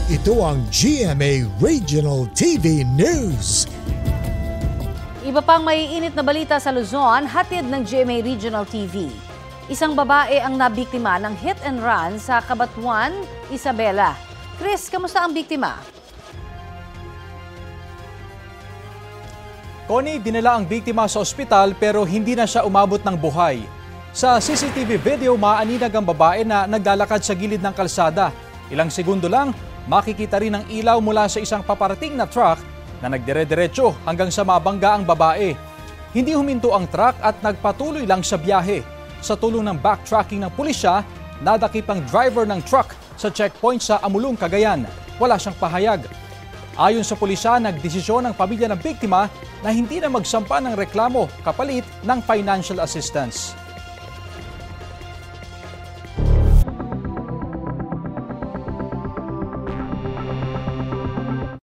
Ito ang GMA Regional TV News. Iba pang maiinit na balita sa Luzon, hatid ng GMA Regional TV. Isang babae ang nabiktima ng hit and run sa Cabatuan, Isabela. Chris, kamusta ang biktima? Connie, dinala ang biktima sa ospital pero hindi na siya umabot ng buhay. Sa CCTV video, maaninag ang babae na naglalakad sa gilid ng kalsada. Ilang segundo lang, makikita rin ang ilaw mula sa isang paparating na truck na nagdire-diretso hanggang sa mabangga ang babae. Hindi huminto ang truck at nagpatuloy lang sa biyahe. Sa tulong ng backtracking ng pulisya, nadakip ang driver ng truck sa checkpoint sa Amulong, Cagayan. Wala siyang pahayag. Ayon sa pulisya, nagdesisyon ang pamilya ng biktima na hindi na magsampa ng reklamo kapalit ng financial assistance.